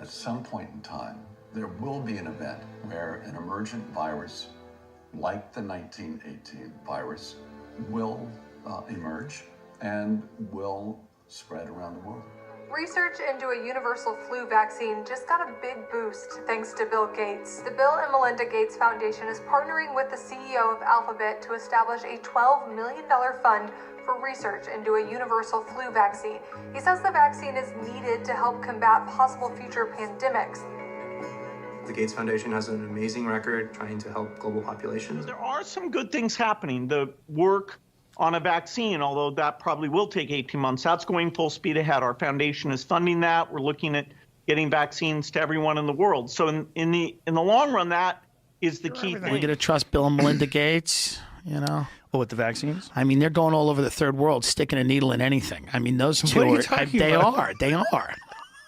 At some point in time, there will be an event where an emergent virus, like the 1918 virus, will emerge and will spread around the world. Research into a universal flu vaccine just got a big boost thanks to Bill Gates. The Bill and Melinda Gates Foundation is partnering with the CEO of Alphabet to establish a $12 million fund for research into a universal flu vaccine. He says the vaccine is needed to help combat possible future pandemics. The Gates Foundation has an amazing record trying to help global populations. There are some good things happening. The work on a vaccine, although that probably will take 18 months, that's going full speed ahead. Our foundation is funding that. We're looking at getting vaccines to everyone in the world. So in the long run, that is the key thing. Are we going to trust Bill and Melinda Gates, you know? Oh, with the vaccines? I mean, they're going all over the third world, sticking a needle in anything. I mean, those two What are you they talking are. They are.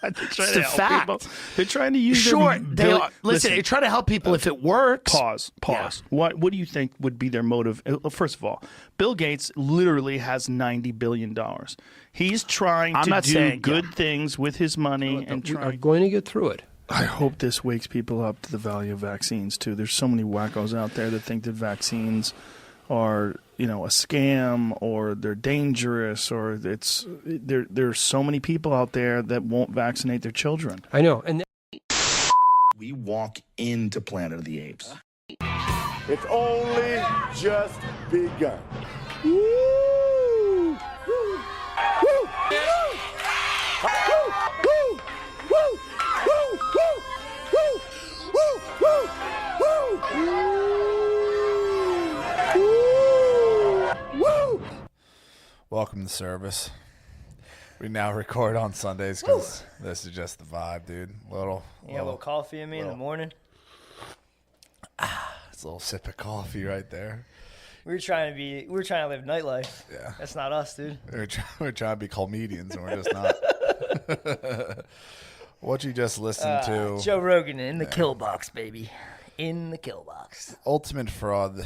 It's the fact. People. They're trying to use Sure, their... listen, they try to help people if it works. Pause. Yeah. What do you think would be their motive? First of all, Bill Gates literally has $90 billion. He's trying to do good things with his money. We are going to get through it. I hope this wakes people up to the value of vaccines, too. There's so many wackos out there that think that vaccines are, you know, a scam or they're dangerous or there's so many people out there that won't vaccinate their children. I know. And we walk into Planet of the Apes. It's only just begun. Woo! Woo! Woo! Woo! Woo! Woo! Welcome to service. We now record on Sundays because this is just the vibe, dude. A little coffee in me in the morning. It's a little sip of coffee right there. We're trying to live nightlife. Yeah, that's not us, dude. We're trying to be comedians, and we're just not. What you just listened to? Joe Rogan in the kill box, baby. In the kill box. Ultimate fraud.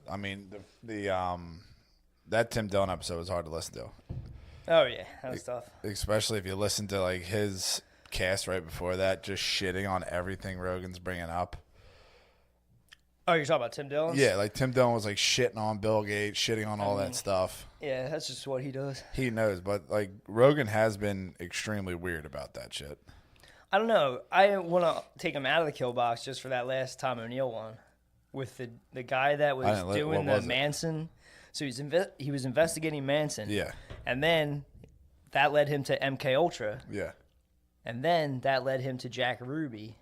I mean, that Tim Dillon episode was hard to listen to. Oh yeah, that was tough. Especially if you listen to like his cast right before that, just shitting on everything Rogan's bringing up. Oh, you're talking about Tim Dillon? Yeah, like Tim Dillon was like shitting on Bill Gates, shitting on all that stuff. Yeah, that's just what he does. He knows, but like Rogan has been extremely weird about that shit. I don't know. I want to take him out of the kill box just for that last Tom O'Neill one with the guy that was doing the Manson. So he was investigating Manson. Yeah. And then that led him to MK Ultra. Yeah. And then that led him to Jack Ruby.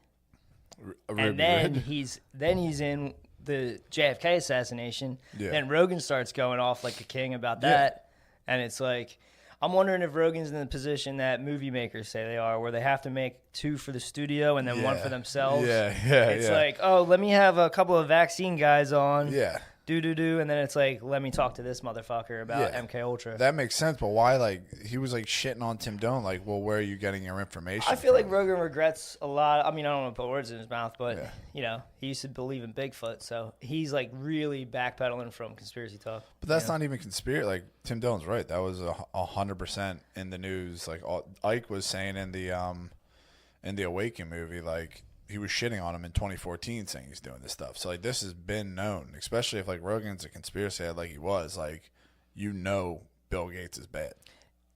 And then he's in the JFK assassination. Yeah. Then Rogan starts going off like a king about that. And it's like, I'm wondering if Rogan's in the position that movie makers say they are, where they have to make 2 for the studio and then 1 for themselves. It's like, oh, let me have a couple of vaccine guys on. Yeah. And then it's like, let me talk to this motherfucker about MK Ultra. That makes sense, but why? Like, he was like shitting on Tim Dillon. Like, well, where are you getting your information? I feel like Rogan regrets a lot. I mean, I don't want to put words in his mouth, but you know, he used to believe in Bigfoot, so he's like really backpedaling from conspiracy talk. But that's not even conspiracy. Like, Tim Dillon's right. That was 100% in the news. Like, Ike was saying in the Awaken movie, like, he was shitting on him in 2014 saying he's doing this stuff. So, like, this has been known, especially if, like, Rogan's a conspiracy head like he was. Like, you know Bill Gates is bad.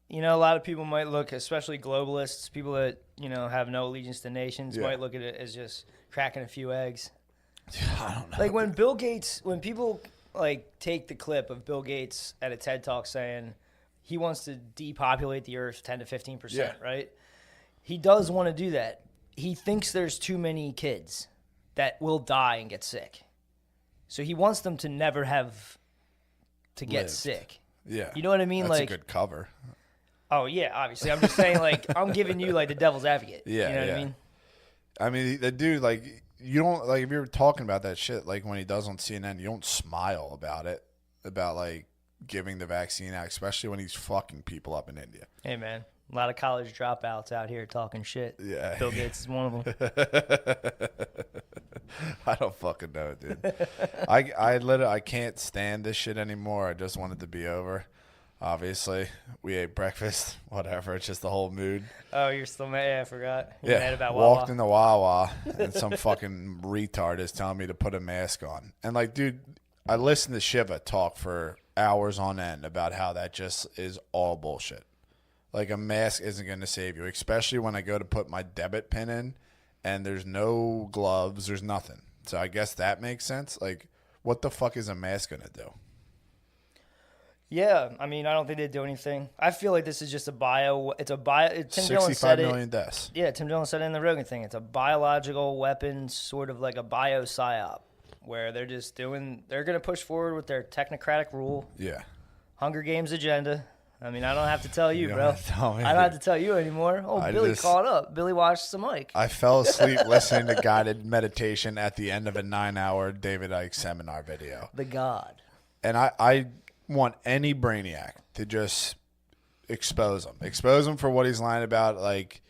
You know, a lot of people might look, especially globalists, people that, you know, have no allegiance to nations, might look at it as just cracking a few eggs. I don't know. Like, when people, like, take the clip of Bill Gates at a TED Talk saying he wants to depopulate the earth 10 to 15%, right? He does want to do that. He thinks there's too many kids that will die and get sick. So he wants them to never have to get sick. Yeah. You know what I mean? That's like a good cover. Oh, yeah, obviously. I'm just saying, like, I'm giving you, like, the devil's advocate. Yeah, you know what I mean? I mean, the dude, like, you don't, like, if you're talking about that shit, like, when he does on CNN, you don't smile about it, about, like, giving the vaccine out, especially when he's fucking people up in India. Hey, man. A lot of college dropouts out here talking shit. Yeah. Bill Gates is one of them. I don't fucking know, dude. I literally, I can't stand this shit anymore. I just want it to be over. Obviously, we ate breakfast, whatever. It's just the whole mood. Oh, you're still mad? Yeah, I forgot. You're Yeah, mad about Wawa. walked into Wawa, and some fucking retard is telling me to put a mask on. And, like, dude, I listened to Shiva talk for hours on end about how that just is all bullshit. Like, a mask isn't going to save you, especially when I go to put my debit pin in, and there's no gloves, there's nothing. So I guess that makes sense. Like, what the fuck is a mask going to do? Yeah, I mean, I don't think they do anything. I feel like this is just a bio. It's a bio. Tim Dillon 65 said million it. deaths. Yeah, Tim Dillon said it in the Rogan thing. It's a biological weapon, sort of like a bio psyop, where they're just doing. They're going to push forward with their technocratic rule. Yeah. Hunger Games agenda. I mean, I don't have to tell you, don't bro. have to tell me, I don't have to tell you anymore. Oh, Billy caught up. Billy watched some Ike. I fell asleep listening to guided meditation at the end of a 9-hour David Icke seminar video. The God. And I want any brainiac to just expose him for what he's lying about. Like,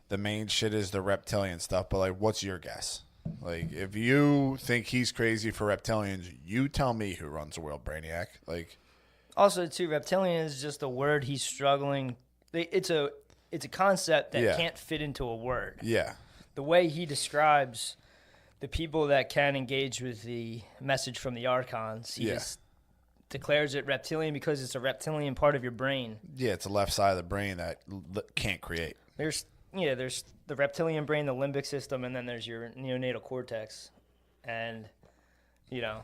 the main shit is the reptilian stuff, but like, what's your guess? Like, if you think he's crazy for reptilians, you tell me who runs the world, brainiac. Like, also too, reptilian is just a word he's struggling. It's a concept that can't fit into a word. Yeah. The way he describes the people that can engage with the message from the archons, he just declares it reptilian because it's a reptilian part of your brain. Yeah, it's the left side of the brain that can't create. There's the reptilian brain, the limbic system, and then there's your neonatal cortex, and your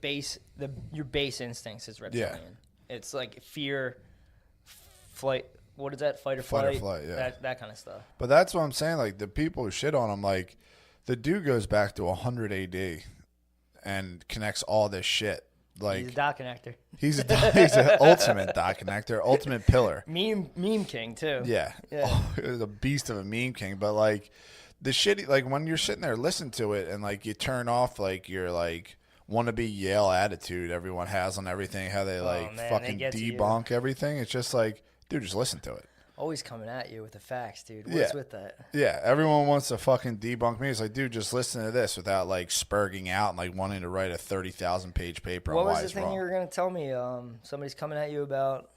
base instincts is reptilian. Yeah. It's like fear, flight. What is that? Fight or flight? Yeah. That kind of stuff. But that's what I'm saying. Like, the people who shit on him, like, the dude goes back to 100 AD and connects all this shit. Like, he's a dot connector. He's an ultimate dot connector, ultimate pillar. Meme king too. Yeah. Oh, he was a beast of a meme king. But like, the shit, like, when you're sitting there listening to it and like you turn off like your like wannabe Yale attitude everyone has on everything, how they fucking debunk everything. It's just like, dude, just listen to it. Always coming at you with the facts, dude. What's with that? Yeah, everyone wants to fucking debunk me. It's like, dude, just listen to this without like spurging out and like wanting to write a 30,000-page paper on why it's wrong. What was the thing you were going to tell me? Somebody's coming at you about.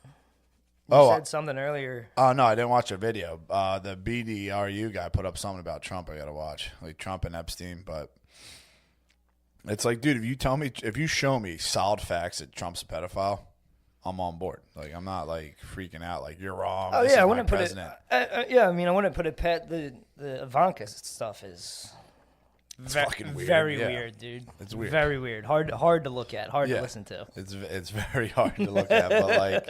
You said something earlier. Oh, no, I didn't watch a video. The BDRU guy put up something about Trump I got to watch, like Trump and Epstein. But it's like, dude, if you show me solid facts that Trump's a pedophile, I'm on board. Like, I'm not like freaking out. Like, you're wrong. Oh yeah, I wouldn't put it. I mean, I wouldn't put it. The Ivanka stuff is fucking weird. Very weird, dude. It's weird. Very weird. Hard to look at. Hard to listen to. It's very hard to look at. But like,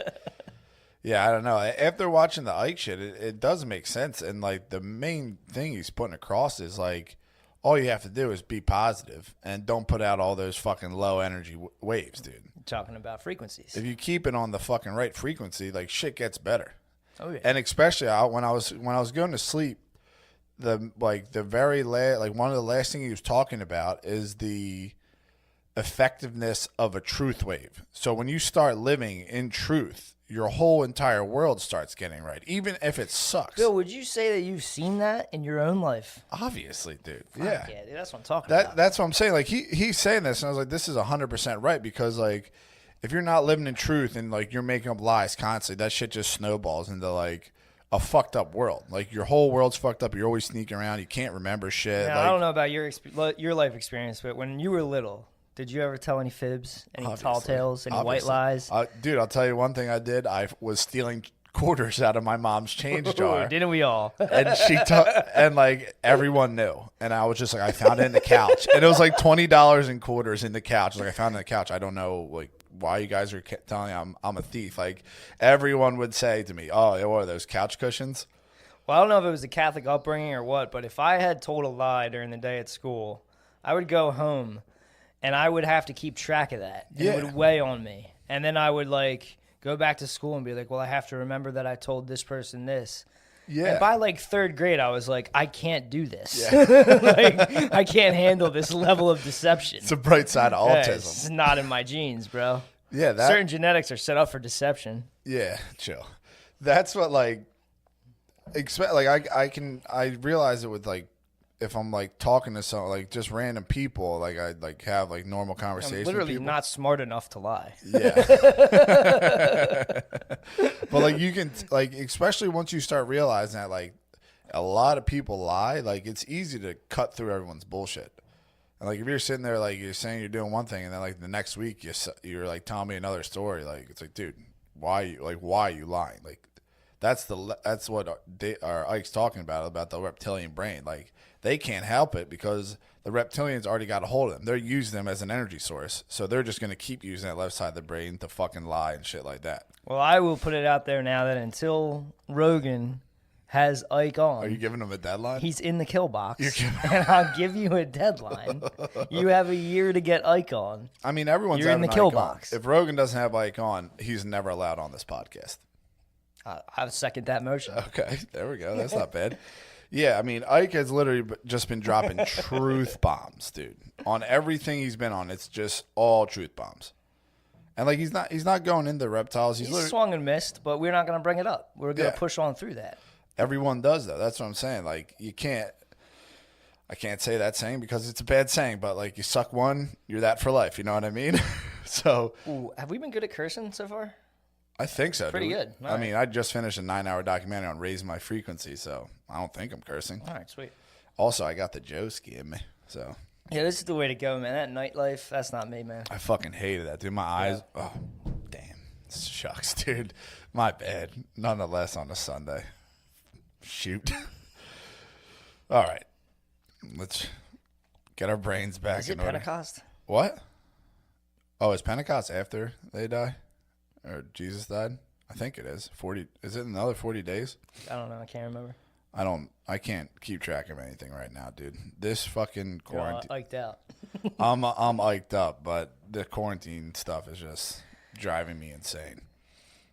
yeah, I don't know. After watching the Ike shit, it does make sense. And like, the main thing he's putting across is like, all you have to do is be positive and don't put out all those fucking low energy waves, dude. Talking about frequencies. If you keep it on the fucking right frequency, like, shit gets better. Oh yeah. And especially when I was going to sleep, very last, like, one of the last things he was talking about is the effectiveness of a truth wave. So when you start living in truth, your whole entire world starts getting right, even if it sucks. Bill, would you say that you've seen that in your own life? Obviously, dude. Yeah, dude, that's what I'm talking about. That's what I'm saying. Like, he's saying this, and I was like, this is 100% right, because like, if you're not living in truth and like you're making up lies constantly, that shit just snowballs into like a fucked up world. Like, your whole world's fucked up. You're always sneaking around. You can't remember shit. Now, I don't know about your life experience, but when you were little, did you ever tell any fibs, any tall tales, any white lies? Dude, I'll tell you one thing I did. I was stealing quarters out of my mom's change jar. Didn't we all? And and like, everyone knew. And I was just like, I found it in the couch. And it was like $20 in quarters in the couch. Like, I found it in the couch. I don't know like why you guys are telling me I'm a thief. Like, everyone would say to me, oh, what are those, couch cushions? Well, I don't know if it was a Catholic upbringing or what, but if I had told a lie during the day at school, I would go home and I would have to keep track of that. And it would weigh on me. And then I would like go back to school and be like, well, I have to remember that I told this person this. Yeah. And by like third grade, I was like, I can't do this. Yeah. Like, I can't handle this level of deception. It's a bright side of autism. It's not in my genes, bro. Yeah. Certain genetics are set up for deception. Yeah, chill. That's what like, I realize it with like, if I'm like talking to some like just random people, like I like have like normal conversations. I'm literally with people. not smart enough to lie. Yeah. But like you can like, especially once you start realizing that like a lot of people lie, like it's easy to cut through everyone's bullshit. And like if you're sitting there like you're saying you're doing one thing and then like the next week you're like telling me another story, like it's like, dude, why are you lying? Like that's what our Ike's talking about the reptilian brain. Like they can't help it because the reptilians already got a hold of them. They're using them as an energy source, so they're just gonna keep using that left side of the brain to fucking lie and shit like that. Well, I will put it out there now that until Rogan has Ike on. Are you giving him a deadline? He's in the kill box. And I'll give you a deadline. You have a year to get Ike on. I mean, everyone's You're in the having kill Ike on. box. If Rogan doesn't have Ike on, he's never allowed on this podcast. I second that motion. Okay, there we go. That's not bad. Yeah, I mean, Ike has literally just been dropping truth bombs, dude. On everything he's been on, it's just all truth bombs. And like he's not going into reptiles. He's swung and missed, but we're not going to bring it up. We're going to push on through that. Everyone does though. That's what I'm saying. Like I can't say that saying because it's a bad saying, but like you suck one, you're that for life. You know what I mean? So. Ooh, have we been good at cursing so far? I think so. Pretty good. I mean, I just finished a 9-hour documentary on raising my frequency, so I don't think I'm cursing. All right, sweet. Also, I got the Joeski in me, so. Yeah, this is the way to go, man. That nightlife, that's not me, man. I fucking hated that, dude. My eyes, oh, damn. Shucks, dude. My bad. Nonetheless, on a Sunday. Shoot. All right. Let's get our brains back Is it in order. Pentecost? What? Oh, is Pentecost after they die? Or Jesus died? I think it is. 40. Is it another 40 days? I don't know. I can't remember. I can't keep track of anything right now, dude. This fucking quarantine. You're all iked out. I'm iked up, but the quarantine stuff is just driving me insane.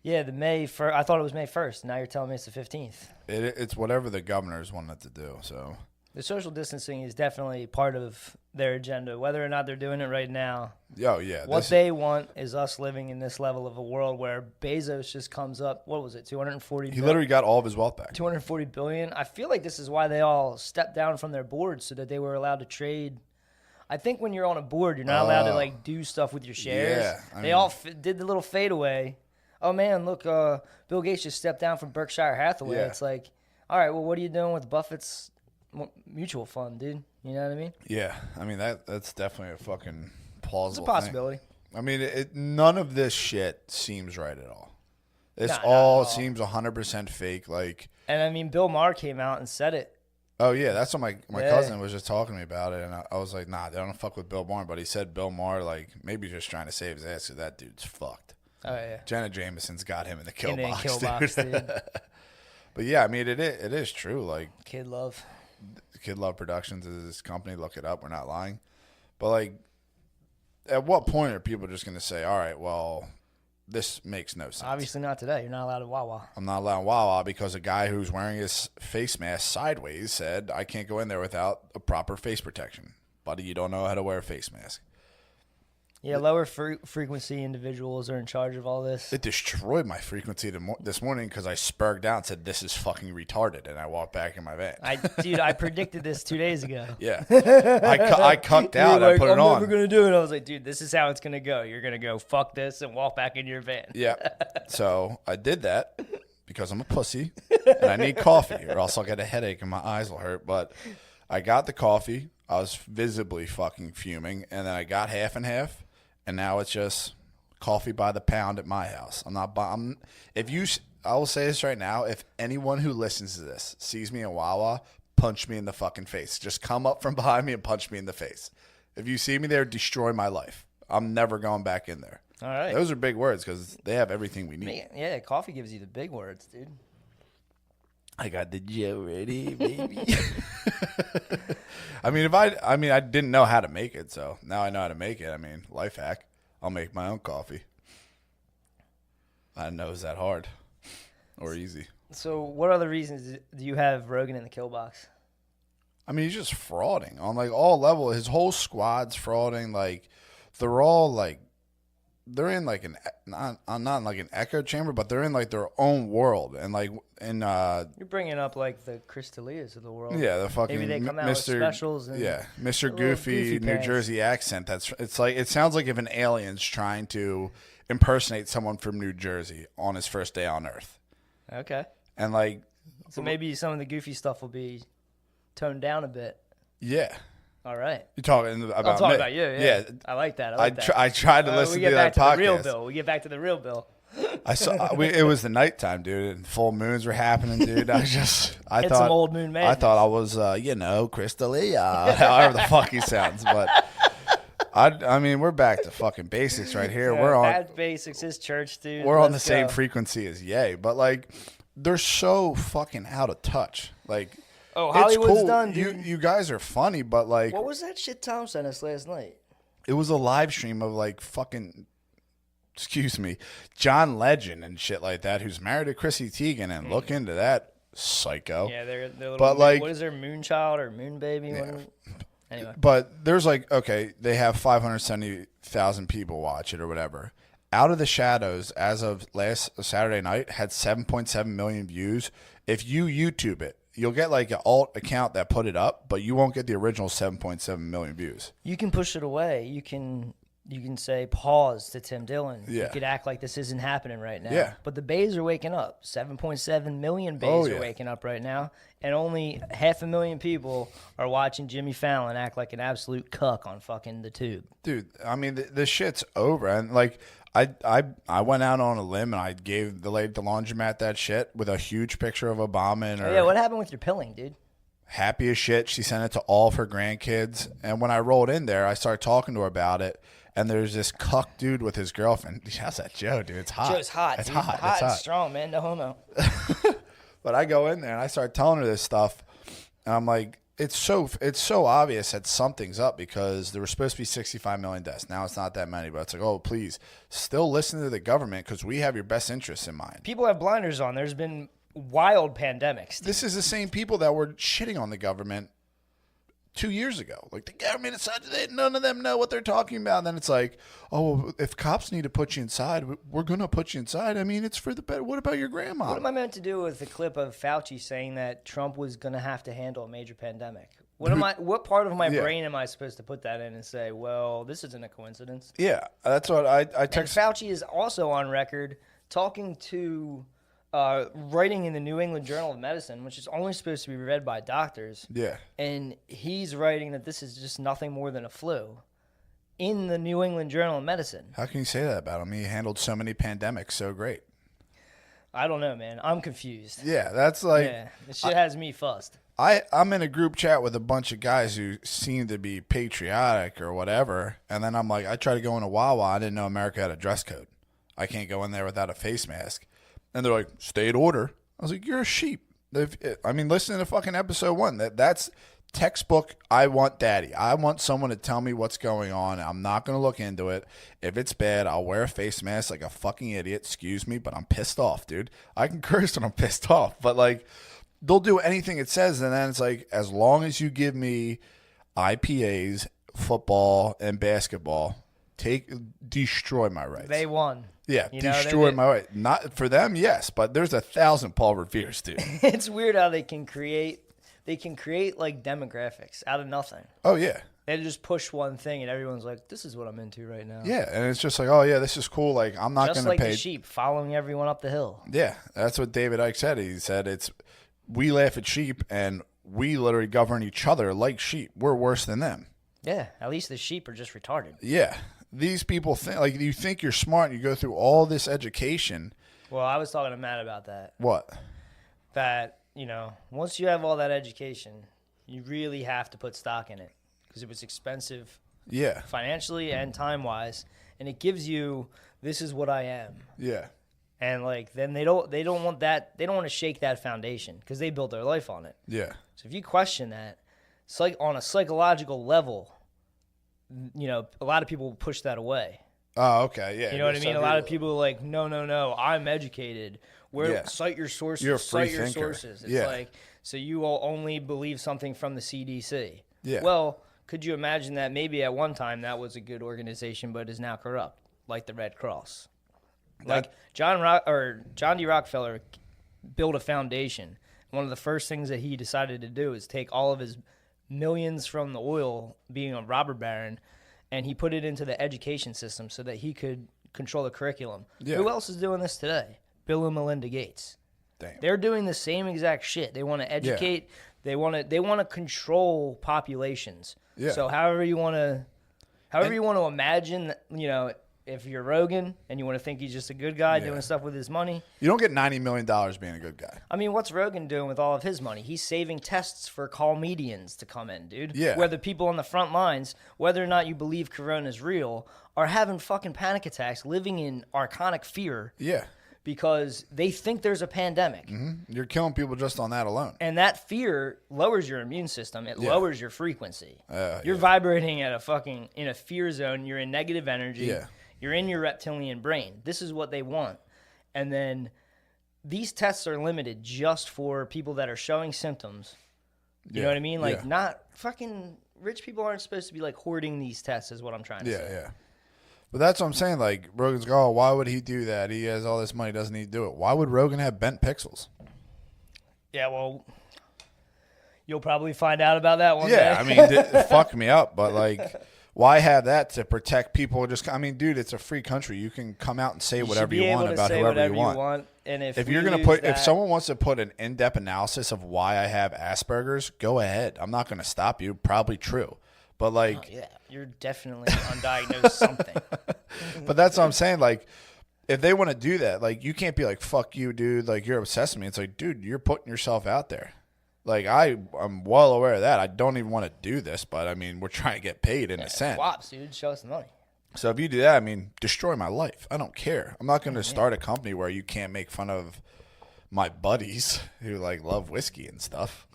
Yeah, the May 1st. I thought it was May 1st. Now you're telling me it's the 15th. It's whatever the governors wanted to do, so. The social distancing is definitely part of their agenda, whether or not they're doing it right now. Oh, yeah. What they want is us living in this level of a world where Bezos just comes up, what was it, 240 He literally got all of his wealth back. 240 billion. I feel like this is why they all stepped down from their boards so that they were allowed to trade. I think when you're on a board, you're not allowed to like do stuff with your shares. Yeah, they all did the little fadeaway. Oh, man, look, Bill Gates just stepped down from Berkshire Hathaway. Yeah. It's like, all right, well, what are you doing with Buffett's mutual fund, dude? You know what I mean? Yeah, I mean that's definitely a fucking plausible. It's a possibility. Thing. I mean, none of this shit seems right at all. This Not all at all. seems 100% fake. Like, and I mean, Bill Maher came out and said it. oh yeah, that's what my cousin was just talking to me about it, and I was like, nah, I don't fuck with Bill Maher, but he said Bill Maher like maybe just trying to save his ass because that dude's fucked. Oh yeah, Jenna Jameson's got him in the kill in the box, kill dude. box, dude. But yeah, I mean, it is true. Like, Kid Love. Kid Love Productions is this company. Look it up. We're not lying. But like, at what point are people just going to say, all right, well, this makes no sense? Obviously not today. You're not allowed to Wawa. I'm not allowed Wawa because a guy who's wearing his face mask sideways said, I can't go in there without a proper face protection. Buddy, you don't know how to wear a face mask. Yeah, lower frequency individuals are in charge of all this. It destroyed my frequency this morning because I spurged out and said, this is fucking retarded. And I walked back in my van. Dude, I predicted this 2 days ago. Yeah. I cucked out. Like, I put it on. I'm never going to do it. I was like, dude, this is how it's going to go. You're going to go, fuck this, and walk back in your van. Yeah. So I did that because I'm a pussy and I need coffee or else I'll get a headache and my eyes will hurt. But I got the coffee. I was visibly fucking fuming. And then I got half and half. And now it's just coffee by the pound at my house. I will say this right now. If anyone who listens to this sees me in Wawa, punch me in the fucking face. Just come up from behind me and punch me in the face. If you see me there, destroy my life. I'm never going back in there. All right. Those are big words because they have everything we need. Yeah, coffee gives you the big words, dude. I got the Joe ready, baby. I didn't know how to make it, so now I know how to make it. I mean, life hack. I'll make my own coffee. I didn't know it was that hard or easy. So what other reasons do you have Rogan in the kill box? I mean, he's just frauding on like all levels. His whole squad's frauding. Like they're all like they're in like not like an echo chamber, but they're in like their own world, and like you're bringing up like the Chris D'Elias of the world. Yeah, the fucking maybe they come out with specials. And Mr. Goofy New Jersey accent. It's like it sounds like if an alien's trying to impersonate someone from New Jersey on his first day on Earth. Okay. And like, so maybe some of the goofy stuff will be toned down a bit. Yeah. All right. You're talking about I'm talking me. about you. Yeah. I like that. I tried to listen to that podcast. We get back to the real Bill. I saw. It was the nighttime, dude, and full moons were happening, dude. I thought some old moon madness. I thought I was, Chris D'Elia, however the fuck he sounds, but. I mean, we're back to fucking basics right here. Yeah, we're on bad basics. His church, dude. We're on the same frequency as Ye, but like, they're so fucking out of touch. Like, Hollywood's it's cool. done, dude. You guys are funny, but like, what was that shit Tom sent us last night? It was a live stream of like fucking, excuse me, John Legend and shit like that, who's married to Chrissy Teigen, and look into that psycho. Yeah, they're little. But like, what is their moon child or moon baby? Yeah. Anyway. But there's like, okay, they have 570,000 people watch it or whatever. Out of the Shadows, as of last Saturday night, had 7.7 million views. If you YouTube it, you'll get like an alt account that put it up, but you won't get the original 7.7 million views. You can push it away. You can say pause to Tim Dillon. Yeah. You could act like this isn't happening right now. Yeah. But the bays are waking up. 7.7 million bays are waking up right now. And only 500,000 people are watching Jimmy Fallon act like an absolute cuck on fucking the tube. Dude, I mean, the shit's over. And like, I went out on a limb and I gave the lady at the laundromat that shit with a huge picture of Obama and her. Oh, yeah, what happened with your pilling, dude? Happy as shit. She sent it to all of her grandkids. And when I rolled in there, I started talking to her about it. And there's this cuck dude with his girlfriend. How's that Joe, dude? It's hot. Joe's hot. It's dude. hot. Hot it's and hot. strong, man. No homo. But I go in there and I start telling her this stuff. And I'm like, it's so obvious that something's up, because there were supposed to be 65 million deaths. Now it's not that many. But it's like, oh, please, still listen to the government, because we have your best interests in mind. People have blinders on. There's been wild pandemics. This is the same people that were shitting on the government 2 years ago. Like, the government decided none of them know what they're talking about. And then it's like, oh, if cops need to put you inside, we're going to put you inside. I mean, it's for the better. What about your grandma? What am I meant to do with the clip of Fauci saying that Trump was going to have to handle a major pandemic? What part of my brain am I supposed to put that in and say, well, this isn't a coincidence? Yeah, that's what I text. And Fauci is also on record talking to writing in the New England Journal of Medicine, which is only supposed to be read by doctors. Yeah. And he's writing that this is just nothing more than a flu in the New England Journal of Medicine. How can you say that about him? He handled so many pandemics so great. I don't know, man. I'm confused. Yeah, that's like... Yeah, this shit has me fussed. I'm in a group chat with a bunch of guys who seem to be patriotic or whatever, and then I'm like, I try to go into Wawa. I didn't know America had a dress code. I can't go in there without a face mask. And they're like, state order. I was like, you're a sheep. Listen to fucking episode 1. That's textbook, I want daddy. I want someone to tell me what's going on. I'm not going to look into it. If it's bad, I'll wear a face mask like a fucking idiot. Excuse me, but I'm pissed off, dude. I can curse when I'm pissed off. But, like, they'll do anything it says, and then it's like, as long as you give me IPAs, football, and basketball, destroy my rights. They won. Yeah, destroy my right. Not for them, yes, but there's 1,000 Paul Revere's, dude. It's weird how they can create like demographics out of nothing. Oh yeah. They just push one thing and everyone's like, this is what I'm into right now. Yeah, and it's just like, oh yeah, this is cool. Like, I'm not going to pay. Just like the sheep following everyone up the hill. Yeah, that's what David Icke said. He said we laugh at sheep and we literally govern each other like sheep. We're worse than them. Yeah, at least the sheep are just retarded. Yeah. These people think, like, you think you're smart and you go through all this education. Well, I was talking to Matt about that. What? That, once you have all that education, you really have to put stock in it because it was expensive. Yeah. Financially and time-wise, and it gives you, this is what I am. Yeah. And like then they don't want that, they don't want to shake that foundation because they built their life on it. Yeah. So if you question that, it's like on a psychological level, a lot of people push that away. Oh, okay, yeah. You know what I mean? A lot of people are like, no, I'm educated. Cite your sources. You're a free cite your thinker. Sources. It's like, so you will only believe something from the CDC. Yeah. Well, could you imagine that maybe at one time that was a good organization, but is now corrupt? like the Red Cross. Like John D. Rockefeller built a foundation. One of the first things that he decided to do is take all of his millions from the oil, being a robber baron, and he put it into the education system so that he could control the curriculum. Yeah. Who else is doing this today? Bill and Melinda Gates. Damn. They're doing the same exact shit. They want to educate. They want to control populations. Yeah. So however you want to imagine, if you're Rogan and you want to think he's just a good guy doing stuff with his money. You don't get $90 million being a good guy. I mean, what's Rogan doing with all of his money? He's saving tests for comedians to come in, dude. Yeah. Where the people on the front lines, whether or not you believe Corona is real, are having fucking panic attacks, living in archonic fear. Yeah. Because they think there's a pandemic. Mm-hmm. You're killing people just on that alone. And that fear lowers your immune system. It lowers your frequency. You're vibrating at in a fear zone. You're in negative energy. Yeah. You're in your reptilian brain. This is what they want. And then these tests are limited just for people that are showing symptoms. You know what I mean? Like, not fucking rich people aren't supposed to be like hoarding these tests, is what I'm trying to say. Yeah. But that's what I'm saying. Like, Rogan's go, oh, why would he do that? He has all this money, doesn't he do it? Why would Rogan have bent pixels? Yeah, well, you'll probably find out about that one day. Yeah, I mean, fuck me up. But, like, why have that to protect people? I mean, dude, it's a free country. You can come out and say whatever you want about whoever you want. And if you're going to if someone wants to put an in-depth analysis of why I have Asperger's, go ahead. I'm not going to stop you. Probably true. But, like... yeah, you're definitely undiagnosed something. But that's what I'm saying. Like, if they want to do that, like, you can't be like, fuck you, dude. Like, you're obsessed with me. It's like, dude, you're putting yourself out there. Like, I'm well aware of that. I don't even want to do this, but, I mean, we're trying to get paid in a sense. Swaps, dude. Show us the money. So if you do that, I mean, destroy my life. I don't care. I'm not going to start a company where you can't make fun of my buddies who, like, love whiskey and stuff.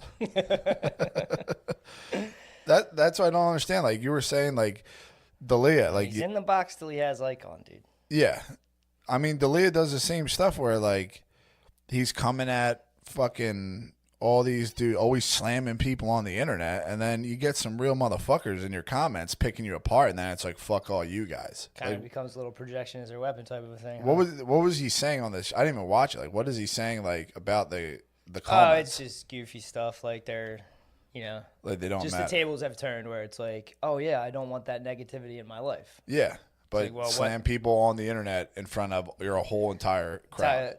That's what I don't understand. Like, you were saying, like, D'Elia, like, he's in the box till he has icon, dude. Yeah. I mean, D'Elia does the same stuff where, like, he's coming at fucking all these dudes, always slamming people on the internet, and then you get some real motherfuckers in your comments picking you apart, and then it's like, fuck all you guys. Kind of becomes a little projection as their weapon type of a thing. What was he saying on this? I didn't even watch it. Like, what is he saying, like, about the comments? Oh, it's just goofy stuff. Like, they're... like they don't just matter. The tables have turned where it's like, oh yeah, I don't want that negativity in my life. Yeah, but like, well, slam people on the internet in front of your whole entire crowd.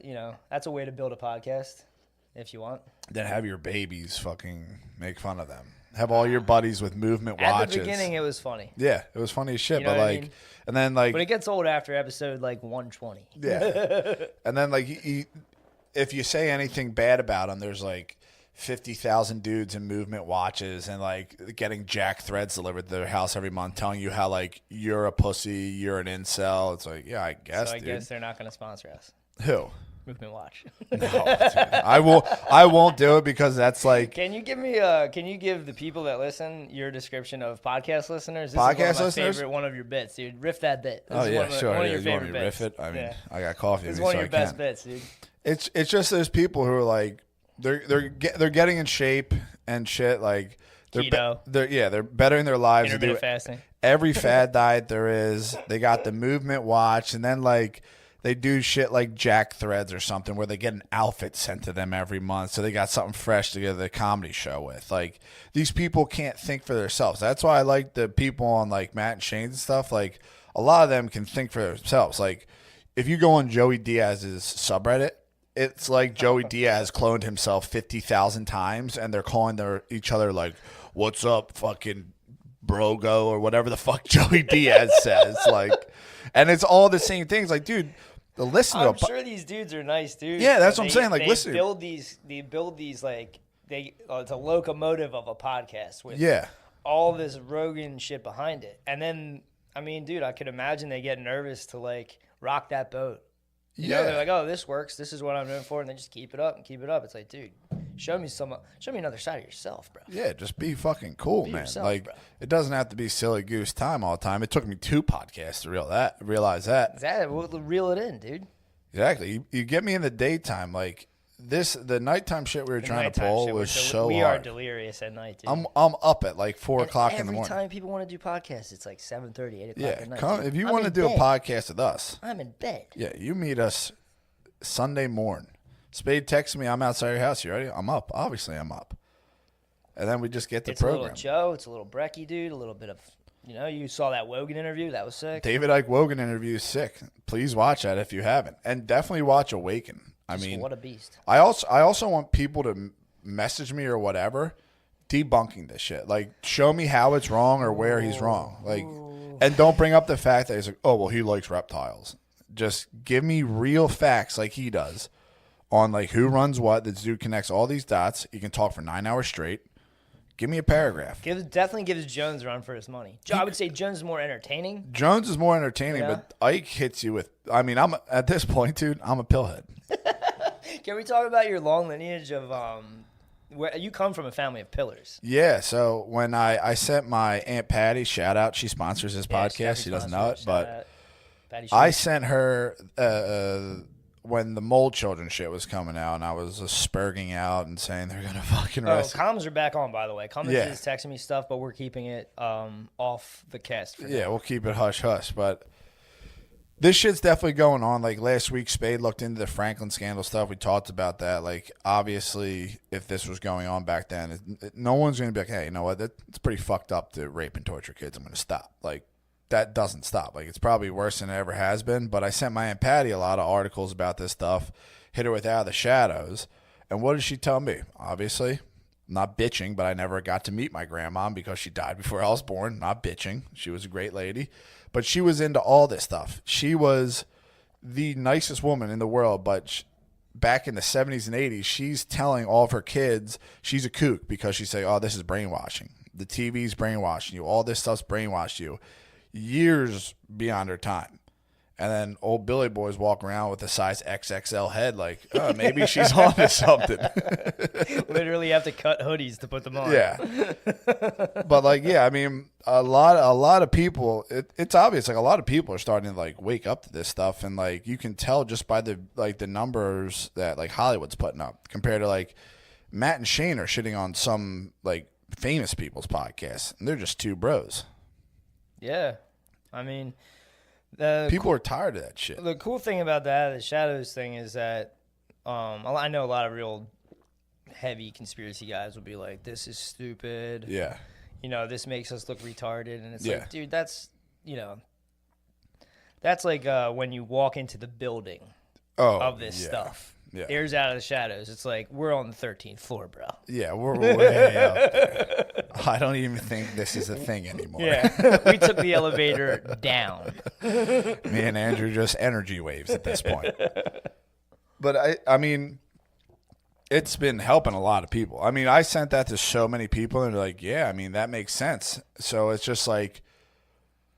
That's a way to build a podcast if you want. Then have your babies fucking make fun of them. Have all your buddies with movement watches. At the beginning, it was funny. Yeah, it was funny as shit. You know but like, I mean? And then like, but it gets old after episode like 120. Yeah, and then like, if you say anything bad about them, there's like 50,000 dudes in movement watches and like getting jack threads delivered to their house every month telling you how like you're a pussy, you're an incel. It's like, yeah, I guess. So I guess they're not going to sponsor us. Who? Movement Watch. No, dude. I won't do it because that's like. Can you give me can you give the people that listen your description of podcast listeners? This podcast is one of my listeners? Favorite one of your bits, dude. Riff that bit. This is One of your you favorite want me to bits. riff it? I mean, I got coffee. It's me, one so of your I best can. bits, dude. It's just those people who are like they're getting in shape and shit. Like keto. They're bettering their lives. Intermittent fasting. Every fad diet there is. They got the movement watch, and then like they do shit like jack threads or something where they get an outfit sent to them every month, so they got something fresh to go to the comedy show with. Like these people can't think for themselves. That's why I like the people on like Matt and Shane's and stuff. Like a lot of them can think for themselves. Like if you go on Joey Diaz's subreddit, it's like Joey Diaz cloned himself 50,000 times, and they're calling each other like, "What's up, fucking brogo," or whatever the fuck Joey Diaz says. Like, and it's all the same things. Like, dude, listen to. I'm sure these dudes are nice dudes. Yeah, that's what I'm saying. Like, listen. They build these like it's a locomotive of a podcast with all this Rogan shit behind it, and then I mean, dude, I could imagine they get nervous to like rock that boat. You know, they're like, oh, this works. This is what I'm doing for it. And they just keep it up and keep it up. It's like, dude, show me another side of yourself, bro. Yeah, just be fucking cool, man. Yourself, like, bro. It doesn't have to be silly goose time all the time. It took me 2 podcasts to realize that. We'll reel it in, dude. Exactly. You get me in the daytime, like, the nighttime shit we were trying to Nighttime pull shit, was so we are hard. delirious at night, dude. I'm up at like 4 o'clock in the Every morning. time people want to do podcasts, it's like 7:30, 8 o'clock Yeah, at night. come dude. if you I'm want to in do a bed. podcast with us. I'm in bed. Yeah, you meet us Sunday morning. Spade texts me, I'm outside your house. You ready? I'm up. Obviously, I'm up. And then we just get the It's a program. little Joe. It's a little Brecky, dude. A little bit of, you saw that Wogan interview. That was sick. David Icke Wogan interview is sick. Please watch that if you haven't, and definitely watch Awaken. I mean, what a beast. I also want people to message me or whatever, debunking this shit. Like, show me how it's wrong or where he's wrong. Like, and don't bring up the fact that he's like, oh well, he likes reptiles. Just give me real facts like he does on like who runs what. This dude connects all these dots. He can talk for 9 hours straight. Give me a paragraph. Definitely gives Jones a run for his money. I would say Jones is more entertaining. Jones is more entertaining, Yeah. but Ike hits you with. I mean, I'm at this point, dude. I'm a pillhead. Can we talk about your long lineage of where you come from? A family of pillars. Yeah. So when I sent my Aunt Patty, shout out, she sponsors this podcast. She doesn't know it, but I sent her when the Mole Children shit was coming out, and I was spurging out and saying they're gonna fucking arrest. Comms are back on, by the way. Cummins Yeah. is texting me stuff, but we're keeping it off the cast for now. Yeah, we'll keep it hush hush, but this shit's definitely going on. Like last week, Spade looked into the Franklin scandal stuff. We talked about that. Like, obviously, if this was going on back then, no one's going to be like, hey, you know what? It's pretty fucked up to rape and torture kids. I'm going to stop. Like, that doesn't stop. Like, it's probably worse than it ever has been. But I sent my Aunt Patty a lot of articles about this stuff, hit her with Out of the Shadows. And what did she tell me? Obviously, not bitching, but I never got to meet my grandma because she died before I was born. Not bitching. She was a great lady. But she was into all this stuff. She was the nicest woman in the world, but back in the 70s and 80s, she's telling all of her kids she's a kook because she's saying, oh, this is brainwashing. The TV's brainwashing you. All this stuff's brainwashed you. Years beyond her time. And then old Billy Boys walk around with a size XXL head like, oh, maybe she's on to something. Literally have to cut hoodies to put them on. Yeah. But like, yeah, I mean, a lot of people, it's obvious, like a lot of people are starting to like wake up to this stuff. And like, you can tell just by the numbers that like Hollywood's putting up compared to like Matt and Shane are shitting on some like famous people's podcasts. And they're just two bros. Yeah. I mean, people are tired of that shit. The cool thing about the Shadows thing is that I know a lot of real heavy conspiracy guys will be like, this is stupid. Yeah. This makes us look retarded. And it's Yeah. like, dude, that's like when you walk into the building of this stuff. Yeah. Airs Out of the Shadows. It's like, we're on the 13th floor, bro. Yeah, we're way up there. I don't even think this is a thing anymore. Yeah, we took the elevator down. Me and Andrew just energy waves at this point. But I mean, it's been helping a lot of people. I mean, I sent that to so many people, and they're like, yeah, I mean, that makes sense. So it's just like,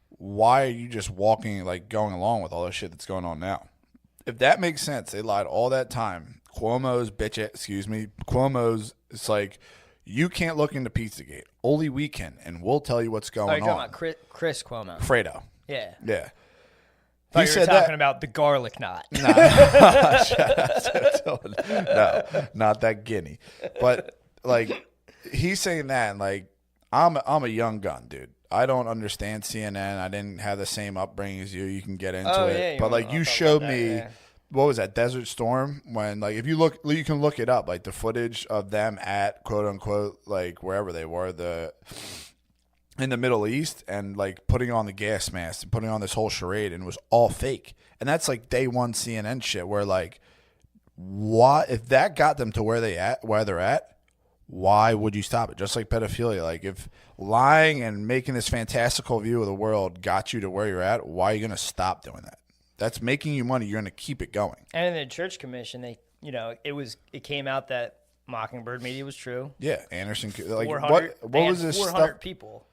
why are you just walking, like, going along with all this shit that's going on now? If that makes sense, they lied all that time. Cuomo's, it's like, you can't look into Pizzagate. Only we can, and we'll tell you what's going you're talking on. about Chris Cuomo. Fredo. Yeah. Yeah. He said talking about the garlic knot. No, not that guinea. But like, he's saying that, and like, I'm a young gun, dude. I don't understand CNN. I didn't have the same upbringing as you. You can get into it, yeah, but like, you showed me. What was that, Desert Storm? When like, if you look, you can look it up, like the footage of them at quote unquote like wherever they were, in the Middle East, and like putting on the gas mask and putting on this whole charade, and it was all fake. And that's like day one CNN shit, where like, what if that got them to where they're at? Why would you stop it? Just like pedophilia. Like, if lying and making this fantastical view of the world got you to where you're at, why are you going to stop doing that? That's making you money. You're going to keep it going. And in the Church Commission, it came out that Mockingbird Media was true. Yeah, Anderson. Like, what was this 400 stuff? people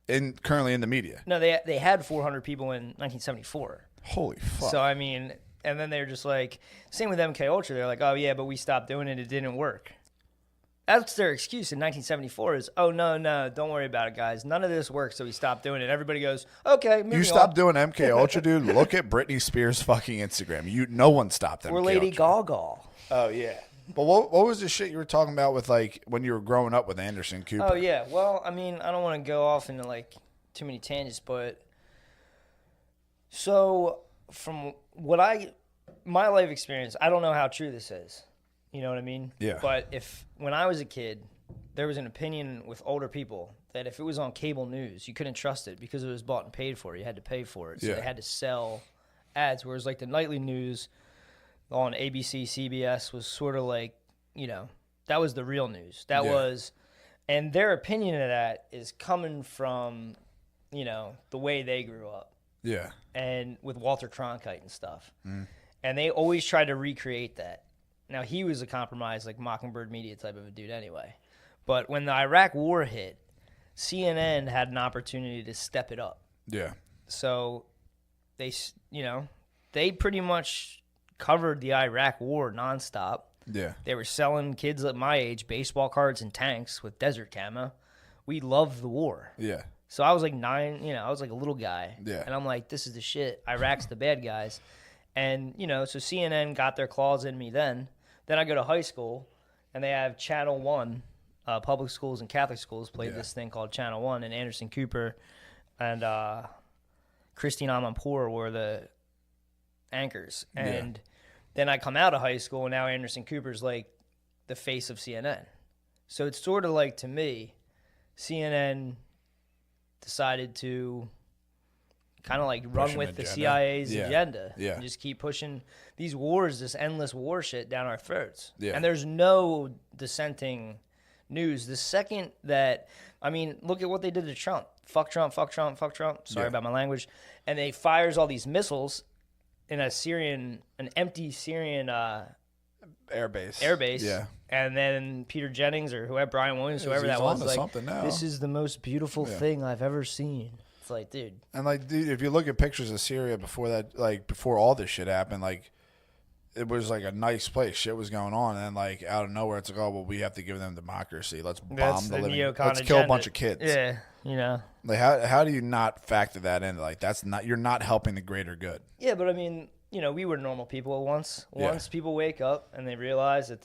Currently in the media. No, they had 400 people in 1974. Holy fuck. So I mean, and then they're just like, same with MK Ultra. They're like, oh yeah, but we stopped doing it. It didn't work. That's their excuse in 1974 is, oh, no, don't worry about it, guys. None of this works, so we stopped doing it. Everybody goes, okay, you stopped doing MK Ultra, dude? Look at Britney Spears' fucking Instagram. No one stopped MK Or Lady Ultra. Gaga. Oh, yeah. But what was the shit you were talking about with like when you were growing up with Anderson Cooper? Oh yeah. Well, I mean, I don't want to go off into like too many tangents, but so from my life experience, I don't know how true this is. You know what I mean? Yeah. But when I was a kid, there was an opinion with older people that if it was on cable news, you couldn't trust it because it was bought and paid for. You had to pay for it. So they had to sell ads. Whereas like the nightly news on ABC, CBS was sort of like, that was the real news. That was, and their opinion of that is coming from, the way they grew up. Yeah. And with Walter Cronkite and stuff. And they always tried to recreate that. Now, he was a compromised, like, Mockingbird Media type of a dude anyway. But when the Iraq War hit, CNN had an opportunity to step it up. Yeah. So they pretty much covered the Iraq War nonstop. Yeah. They were selling kids at my age baseball cards and tanks with desert camo. We loved the war. Yeah. So I was like 9, I was like a little guy. Yeah. And I'm like, this is the shit. Iraq's the bad guys. And, so CNN got their claws in me then. Then I go to high school, and they have Channel 1, public schools and Catholic schools played this thing called Channel 1, and Anderson Cooper and Christine Amanpour were the anchors. And then I come out of high school, and now Anderson Cooper's like the face of CNN. So it's sort of like, to me, CNN decided to kind of like run with the CIA's agenda and just keep pushing these wars, this endless war shit down our throats. Yeah. And there's no dissenting news. The second that, look at what they did to Trump. Fuck Trump, fuck Trump, fuck Trump. Sorry about my language. And they fires all these missiles in an empty Syrian airbase. Yeah. And then Peter Jennings or whoever, Brian Williams, whoever that was, like, this is the most beautiful thing I've ever seen. It's like, dude. And like, dude, if you look at pictures of Syria before that, like before all this shit happened, like it was like a nice place. Shit was going on, and then like out of nowhere, it's like, oh well, we have to give them democracy. Let's bomb the living. Let's kill a bunch of kids. Yeah, Like how do you not factor that in? Like you're not helping the greater good. Yeah, but we were normal people at once. Once people wake up and they realize that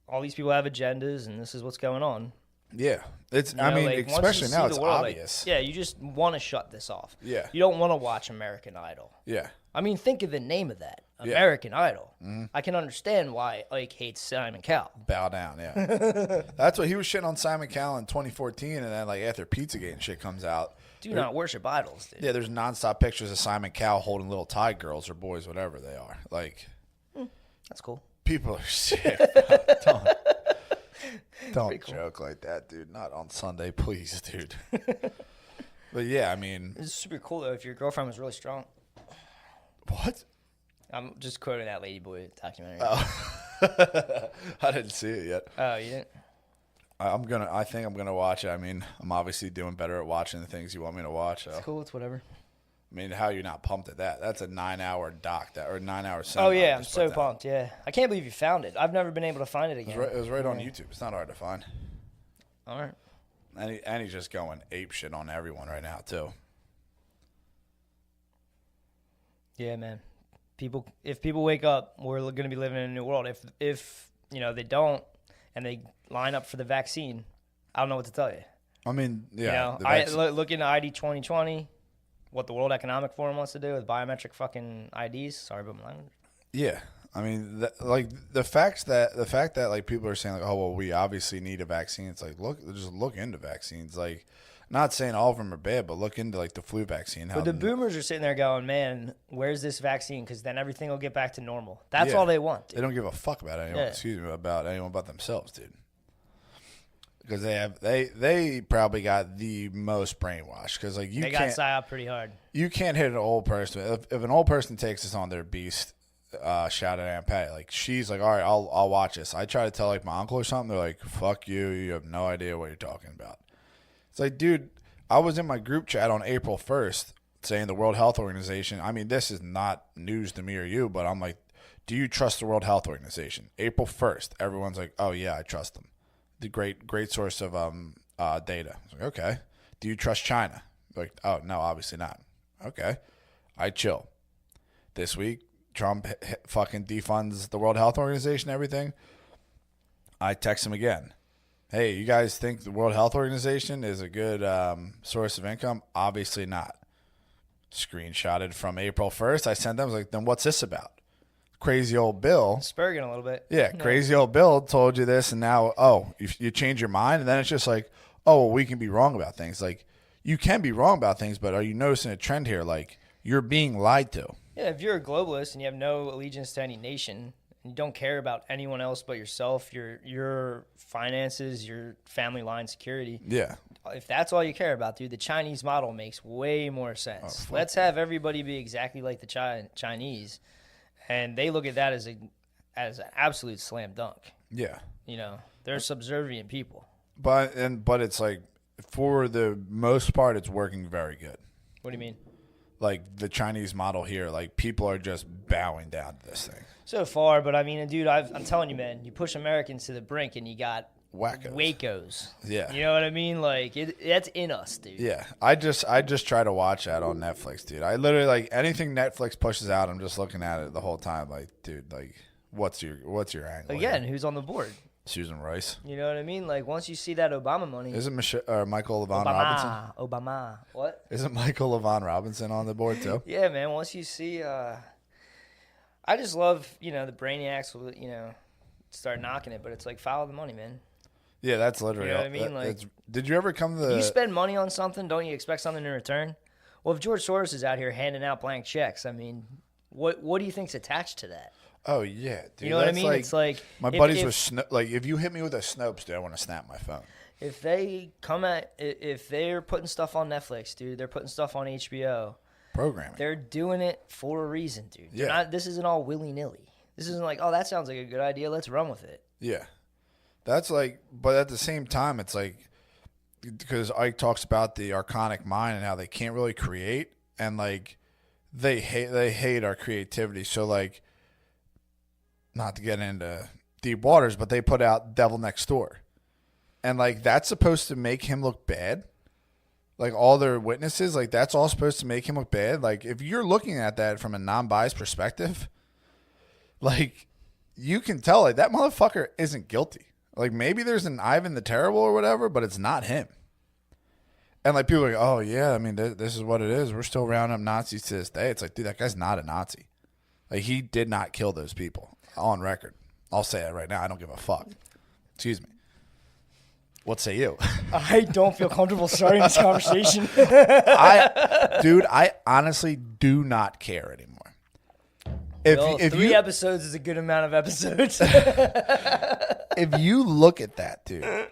all these people have agendas and this is what's going on. Yeah, it's. Especially now, it's obvious. You just want to shut this off. Yeah, you don't want to watch American Idol. Yeah, think of the name of that, American Idol. Mm-hmm. I can understand why Ike hates Simon Cowell. Bow down, yeah. That's what he was shitting on Simon Cowell in 2014, and then like after Pizzagate and shit comes out. Do not worship idols, dude. Yeah, there's nonstop pictures of Simon Cowell holding little Thai girls or boys, whatever they are. Like, that's cool. People are sick. Don't joke like that, dude. Not on Sunday, please, dude. But yeah, it's super cool though if your girlfriend was really strong. What? I'm just quoting that Ladyboy documentary. Oh. I didn't see it yet. Oh, you didn't? I think I'm gonna watch it. I'm obviously doing better at watching the things you want me to watch. So. It's cool. It's whatever. How are you not pumped at that? That's a 9-hour doc, or 9-hour seminar. Oh yeah, I'm so pumped. Yeah, I can't believe you found it. I've never been able to find it again. It was right on YouTube. It's not hard to find. All right. And he's just going ape shit on everyone right now too. Yeah, man. If people wake up, we're going to be living in a new world. If they don't and they line up for the vaccine, I don't know what to tell you. Yeah. Look into ID 2020. What the World Economic Forum wants to do with biometric fucking IDs. Sorry about my language. Yeah, the fact that like people are saying like, oh well, we obviously need a vaccine. It's like just look into vaccines. Like, not saying all of them are bad, but look into like the flu vaccine. But the boomers are sitting there going, man, where's this vaccine? Because then everything will get back to normal. That's all they want. Dude. They don't give a fuck about anyone. Yeah. About anyone but themselves, dude. Because they probably got the most brainwashed. Because like they got psyoped pretty hard. You can't hit an old person. If an old person takes this on their beast, shout at Aunt Patty. Like she's like, all right, I'll watch this. I try to tell like my uncle or something. They're like, fuck you. You have no idea what you're talking about. It's like, dude, I was in my group chat on April 1st saying the World Health Organization. This is not news to me or you, but I'm like, do you trust the World Health Organization? April 1st, everyone's like, oh yeah, I trust them. The great source of data. I was like, okay. Do you trust China? Like, oh no, obviously not. Okay, I chill. This week, Trump fucking defunds the World Health Organization, everything. I text him again. Hey, you guys think the World Health Organization is a good source of income? Obviously not. Screenshotted from April 1st. I sent them. I was like, then what's this about? Crazy old Bill. Spurging a little bit. Yeah, crazy old Bill told you this, and now, you change your mind, and then it's just like, oh, well, we can be wrong about things. Like, you can be wrong about things, but are you noticing a trend here? Like, you're being lied to. Yeah, if you're a globalist and you have no allegiance to any nation, and you don't care about anyone else but yourself, your finances, your family line security. Yeah. If that's all you care about, dude, the Chinese model makes way more sense. Let's have everybody be exactly like the Chinese, and they look at that as an absolute slam dunk. Yeah. You know, they're subservient people. But it's like, for the most part, it's working very good. What do you mean? Like, the Chinese model here, like, people are just bowing down to this thing. So far, but I mean, dude, I'm telling you, man, you push Americans to the brink and you got Wacos. Yeah. You know what I mean? Like, that's in us, dude. Yeah. I just try to watch that on Netflix, dude. I literally, like, anything Netflix pushes out, I'm just looking at it the whole time. Like, dude, like, what's your angle? Again, here? Who's on the board? Susan Rice. You know what I mean? Like, once you see that Obama money. Isn't Michael LaVon Robinson? Obama. What? Isn't Michael LaVon Robinson on the board, too? Yeah, man. Once you see, I just love, the brainiacs will, start knocking it, but it's like, follow the money, man. Yeah, that's literally. You know what I mean? Did you ever come to the? You spend money on something, don't you expect something in return? Well, if George Soros is out here handing out blank checks, I mean, what do you think's attached to that? Oh yeah, dude. You know what I mean? Like, it's like my buddies with like, if you hit me with a Snopes, dude, I want to snap my phone. If they're putting stuff on Netflix, dude, they're putting stuff on HBO. Programming. They're doing it for a reason, dude. Yeah. This isn't all willy-nilly. This isn't like, oh, that sounds like a good idea. Let's run with it. Yeah. That's like, but at the same time, it's like, because Ike talks about the archonic mind and how they can't really create, and like, they hate our creativity. So like, not to get into deep waters, but they put out Devil Next Door. And like, that's supposed to make him look bad. Like, all their witnesses, like, that's all supposed to make him look bad. Like, if you're looking at that from a non-biased perspective, like, you can tell, like, that motherfucker isn't guilty. Like, maybe there's an Ivan the Terrible or whatever, but it's not him. And like, people are like, oh yeah, I mean, this is what it is. We're still rounding up Nazis to this day. It's like, dude, that guy's not a Nazi. Like, he did not kill those people. On record. I'll say it right now. I don't give a fuck. Excuse me. What say you? I don't feel comfortable starting this conversation. I honestly do not care anymore. If 3 episodes is a good amount of episodes. If you look at that, dude,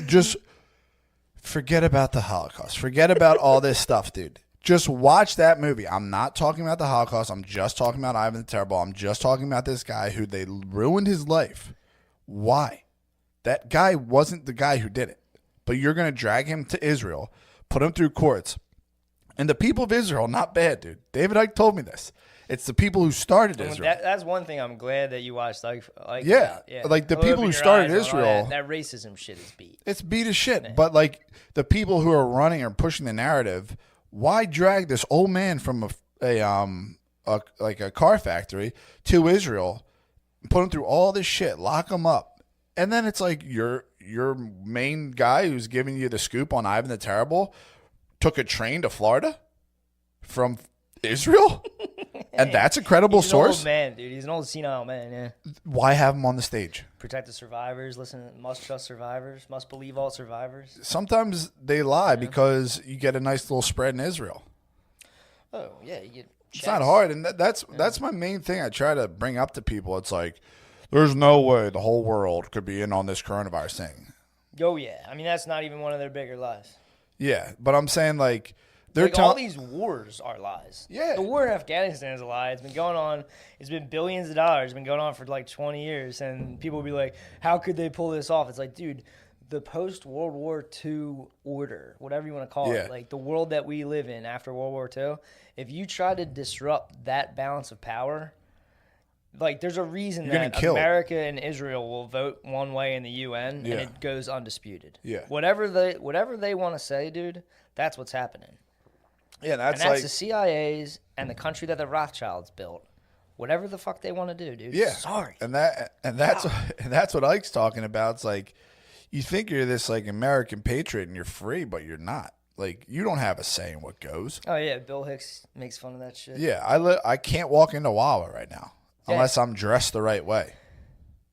just forget about the Holocaust. Forget about all this stuff, dude. Just watch that movie. I'm not talking about the Holocaust. I'm just talking about Ivan the Terrible. I'm just talking about this guy who they ruined his life. Why? That guy wasn't the guy who did it. But you're going to drag him to Israel, put him through courts. And the people of Israel, not bad, dude. David Icke told me this. It's the people who started Israel. That's one thing I'm glad that you watched. Like yeah. Like the people who started Israel. That racism shit is beat. It's beat as shit. Yeah. But like the people who are running or pushing the narrative, why drag this old man from a car factory to Israel, put him through all this shit, lock him up, and then it's like your main guy who's giving you the scoop on Ivan the Terrible took a train to Florida from Israel, and that's a credible source. He's an old man, dude. He's an old senile man. Yeah. Why have him on the stage? Protect the survivors. Must trust survivors. Must believe all survivors. Sometimes they lie because you get a nice little spread in Israel. Oh yeah, you get checks. It's not hard, and that's my main thing. I try to bring up to people. It's like, there's no way the whole world could be in on this coronavirus thing. Oh yeah, I mean that's not even one of their bigger lies. Yeah, but I'm saying like. All these wars are lies. Yeah. The war in Afghanistan is a lie. It's been going on. It's been billions of dollars. It's been going on for like 20 years. And people will be like, how could they pull this off? It's like, dude, the post-World War II order, whatever you want to call it, like the world that we live in after World War II, if you try to disrupt that balance of power, like there's a reason that America and Israel will vote one way in the UN and it goes undisputed. Yeah. Whatever they want to say, dude, that's what's happening. Yeah, that's the CIA's and the country that the Rothschilds built whatever the fuck they want to do, dude. Yeah. Sorry. And that's what Ike's talking about. It's like, you think you're this like American patriot and you're free, but you're not. Like, you don't have a say in what goes. Oh yeah, Bill Hicks makes fun of that shit. Yeah, I can't walk into Wawa right now unless I'm dressed the right way.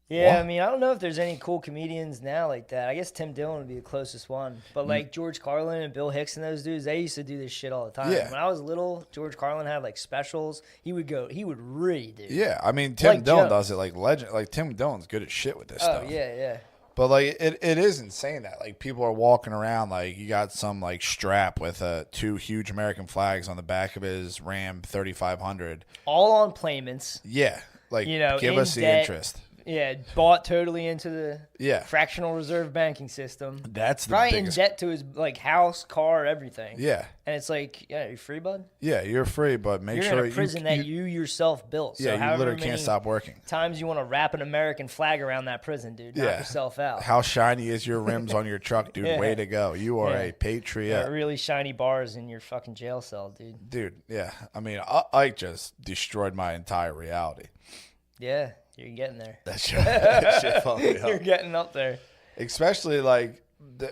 Yeah, What? I mean, I don't know if there's any cool comedians now like that. I guess Tim Dillon would be the closest one. But like George Carlin and Bill Hicks and those dudes, they used to do this shit all the time. Yeah. When I was little, George Carlin had like specials. He would read, dude. Yeah, I mean, Tim Like Dillon Jones. does it like legend. Like, Tim Dillon's good at shit with this Oh, stuff. yeah. But like, it is insane that like people are walking around like you got some like strap with 2 huge American flags on the back of his Ram 3500. All on payments. Yeah, like, You know, give in us the debt. interest. Yeah, bought totally into the Yeah. fractional reserve banking system. That's the Probably biggest. in debt to his like house, car, everything. Yeah, And it's like, yeah, you free, bud? yeah, you're free, but make You're sure in a prison that you yourself built. So yeah, you however literally many can't stop working. times you want to wrap an American flag around that prison, dude. Knock Yeah. yourself out. How shiny is your rims on your truck, dude? Yeah. Way to go! You are Yeah. a patriot. Got really shiny bars in your fucking jail cell, dude. Dude, yeah. I mean, Ike just destroyed my entire reality. Yeah, you're getting there. That shit fucked me You're up. getting up there. Especially like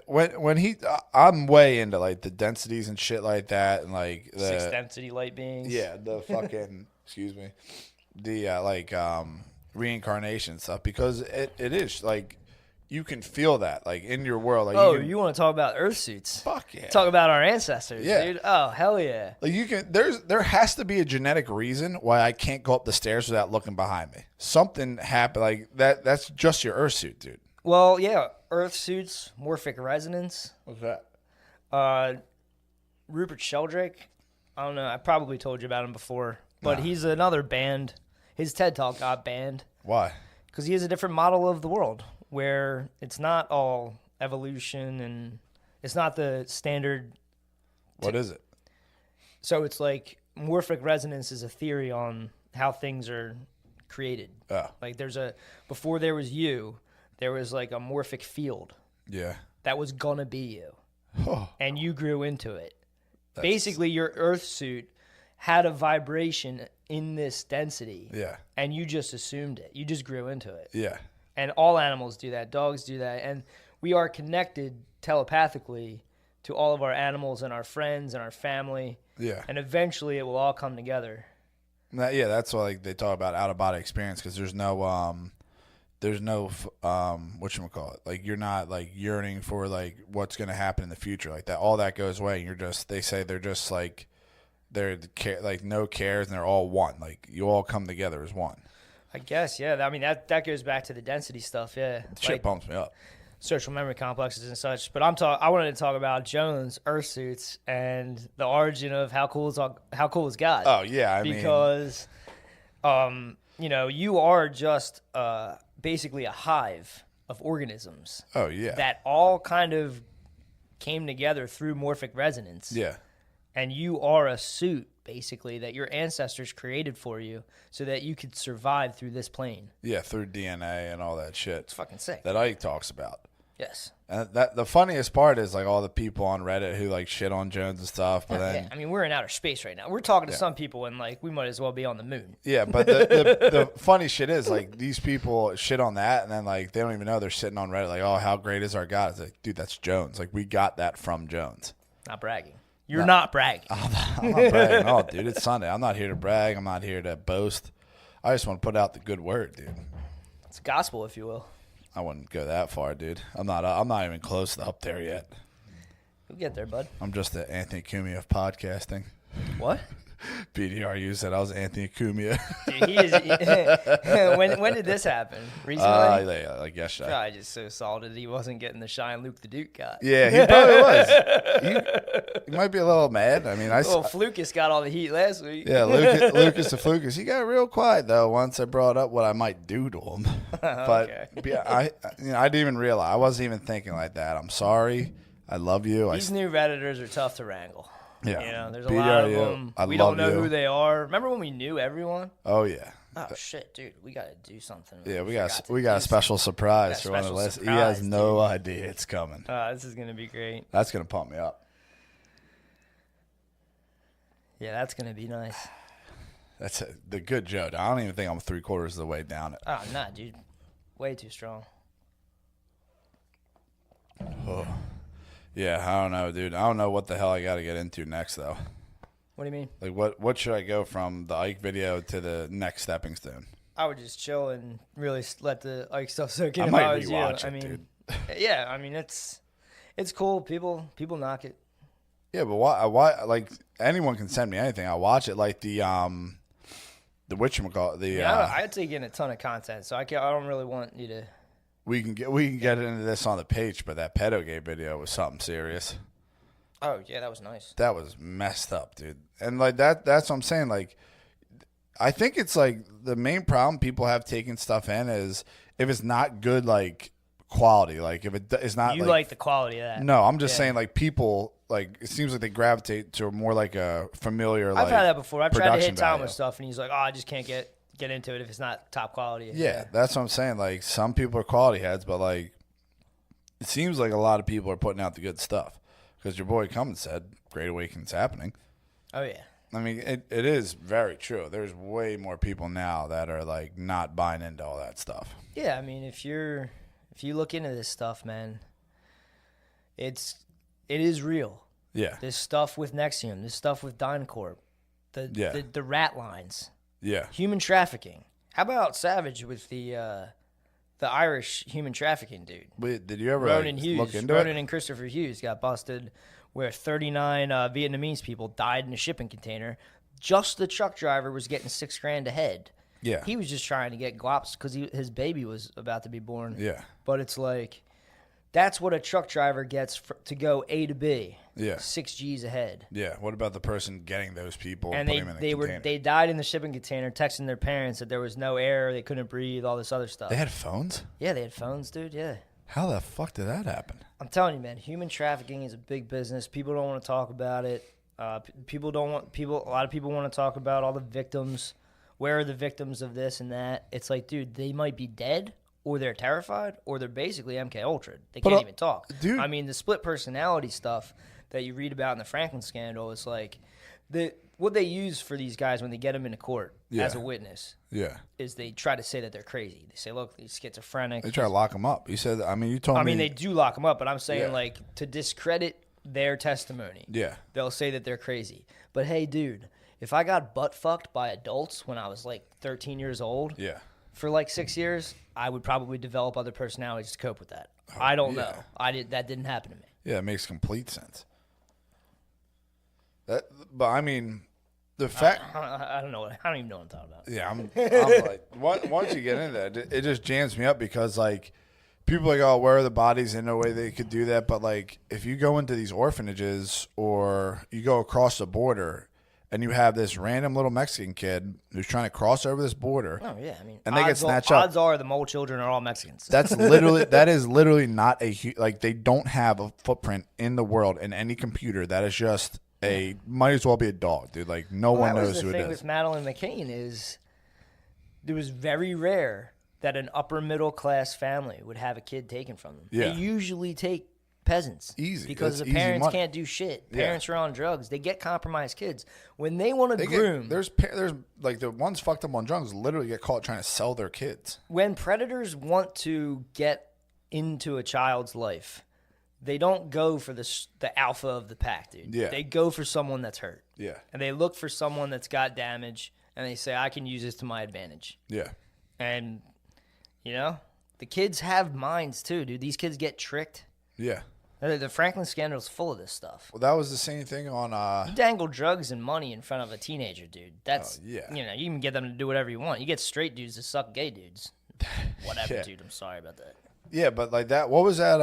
when he, I'm way into like the densities and shit like that, and like the 6 density light beings. yeah, the fucking excuse me, the reincarnation stuff, because it is like you can feel that like in your world. Like, Oh, you, can, you want to talk about Earth suits? fuck yeah. Talk about our ancestors, Yeah. dude. Oh, hell yeah. Like, you can, there has to be a genetic reason why I can't go up the stairs without looking behind me. Something happened like that. That's just your Earth suit, dude. Well, yeah, Earth suits, morphic resonance. What's that? Rupert Sheldrake. I don't know. I probably told you about him before, but he's another banned. His TED Talk got banned Why? because he has a different model of the world where it's not all evolution and it's not the standard. What is it? So it's like morphic resonance is a theory on how things are created. Oh, Like before there was you, there was like a morphic field yeah. that was gonna be you. Oh, And you grew into it. Basically, your Earth suit had a vibration in this density, yeah, and you just assumed it. You just grew into it. yeah, And all animals do that. Dogs do that. And we are connected telepathically to all of our animals and our friends and our family. yeah. And eventually, it will all come together. Yeah, that's why like they talk about out of body experience, because there's no whatchamacallit, like you're not like yearning for like what's gonna happen in the future, like that. All that goes away. And you're just, they say they're just like like no cares, and they're all one. Like you all come together as one. I guess, yeah. I mean, that goes back to the density stuff, yeah. Shit Like bumps me up. social memory complexes and such. But I wanted to talk about Jones' Earth suits and the origin of how cool is God. Oh yeah, I mean, Because, you know, you are just basically a hive of organisms oh yeah, that all kind of came together through morphic resonance. yeah, And you are a suit, basically, that your ancestors created for you so that you could survive through this plane. yeah, through DNA and all that shit It's fucking sick. that Ike talks about. Yes. And that the funniest part is like all the people on Reddit who like shit on Jones and stuff, but then Yeah, I mean, we're in outer space right now. We're talking to some people, and like we might as well be on the moon. yeah, but the funny shit is like these people shit on that, and then like they don't even know they're sitting on Reddit like, oh, how great is our God? It's like, dude, that's Jones. Like we got that from Jones. Not bragging. You're not bragging. I'm not bragging. Oh, dude, it's Sunday. I'm not here to brag. I'm not here to boast. I just want to put out the good word, dude. It's gospel, if you will. I wouldn't go that far, dude. I'm not even close to up there yet. You'll get there, bud. I'm just the Anthony Cumia of podcasting. What? BDRU said I was Anthony Cumia. Dude, he is. When did this happen? Recently? Yeah, like yesterday. Probably just so salted he wasn't getting the shine Luke the Duke got. Yeah, he probably was. He might be a little mad. I mean, Well, Flukus got all the heat last week. yeah, Lucas the Flukus. He got real quiet though once I brought up what I might do to him. But Okay. yeah, I didn't even realize. I wasn't even thinking like that. I'm sorry. I love you. These new Redditors are tough to wrangle. Yeah. You know, there's a lot of BDRU, them. I We don't love know you. who they are. Remember when we knew everyone? Oh yeah. Oh shit, dude, we got to do something. Yeah, we forgot to got a do special surprise for We got a one of the special listeners. He has surprise, no dude. idea it's coming. This is gonna be great. That's gonna pump me up. Yeah, that's gonna be nice. That's the good joke. I don't even think I'm 3/4 of the way down it. Oh, nah, dude. Way too strong. Oh. Yeah, I don't know, dude. I don't know what the hell I got to get into next, though. What do you mean? Like, what should I go from the Ike video to the next stepping stone? I would just chill and really let the Ike stuff soak in. I if might was you. rewatch it, I mean, dude. Yeah, I mean it's cool. People knock it. Yeah, but why? Like anyone can send me anything. I'll watch it. Like the whatchamacallit, I take in a ton of content, so I don't really want you to. We can get into this on the page, but that pedogate video was something serious. Oh yeah, that was nice. That was messed up, dude. And like that's what I'm saying. Like, I think it's like the main problem people have taking stuff in is if it's not good, like quality. Like if it is not, you like the quality of that. No, I'm just saying like people like it seems like they gravitate to more like a familiar. I've had that before. I've tried to hit Tom value. with stuff, and he's like, "Oh, I just can't get into it if it's not top quality." Yeah, that's what I'm saying. Like some people are quality heads, but like it seems like a lot of people are putting out the good stuff. Because your boy Cummins said, "Great Awakening's happening." Oh yeah. I mean, it is very true. There's way more people now that are like not buying into all that stuff. Yeah, I mean, if you look into this stuff, man, it is real. Yeah. This stuff with Nexium, this stuff with DynCorp, the rat lines. Yeah. Human trafficking. How about Savage with the Irish human trafficking dude? Wait, did you ever Ronan Hughes, look into Ronan it? and Christopher Hughes got busted where 39 Vietnamese people died in a shipping container. Just the truck driver was getting $6,000 a head. Yeah. He was just trying to get glops because his baby was about to be born. Yeah. But it's like, that's what a truck driver gets to go A to B. Yeah. 6 G's a head. Yeah. What about the person getting those people And putting them in the container? they died in the shipping container, texting their parents that there was no air, they couldn't breathe, all this other stuff. They had phones? Yeah, they had phones, dude. Yeah. How the fuck did that happen? I'm telling you, man, human trafficking is a big business. People don't want to talk about it. A lot of people want to talk about all the victims. Where are the victims of this and that? It's like, dude, they might be dead, or they're terrified, or they're basically MK Ultra. They can't even talk. Dude. I mean, the split personality stuff that you read about in the Franklin scandal is like what they use for these guys when they get them into court as a witness. Yeah. Is they try to say that they're crazy. They say, look, he's schizophrenic. They try to lock them up. You said, I mean, you told me. I mean, they do lock them up, but I'm saying, like, to discredit their testimony. Yeah. They'll say that they're crazy. But, hey, dude, if I got butt-fucked by adults when I was, like, 13 years old for, like, 6 years, I would probably develop other personalities to cope with that. I don't know. That didn't happen to me. Yeah, it makes complete sense. But, I mean, the fact... I don't know. I don't even know what I'm talking about. Yeah, I'm like, once you get into that, it just jams me up because, like, people are like, oh, where are the bodies? And no way they could do that. But, like, if you go into these orphanages or you go across the border and you have this random little Mexican kid who's trying to cross over this border. Oh, yeah. I mean, and they get snatched up. Odds are the mole children are all Mexicans. That is literally not like, they don't have a footprint in the world in any computer. That is just might as well be a dog, dude. Like, no one knows who it is. The thing with Madeleine McCain is it was very rare that an upper middle class family would have a kid taken from them. Yeah. They usually take peasants. Easy. Because That's the parents easy money. can't do shit. Yeah. Parents are on drugs. They get compromised kids. When they want to groom. There's like the ones fucked up on drugs literally get caught trying to sell their kids. When predators want to get into a child's life, they don't go for the alpha of the pack, dude. Yeah. They go for someone that's hurt. Yeah. And they look for someone that's got damage, and they say, I can use this to my advantage. Yeah. And, you know, the kids have minds too, dude. These kids get tricked. Yeah. The Franklin scandal is full of this stuff. Well, that was the same thing on... You dangle drugs and money in front of a teenager, dude. That's, you can get them to do whatever you want. You get straight dudes to suck gay dudes. Whatever, dude. I'm sorry about that. Yeah, but like that, what was that?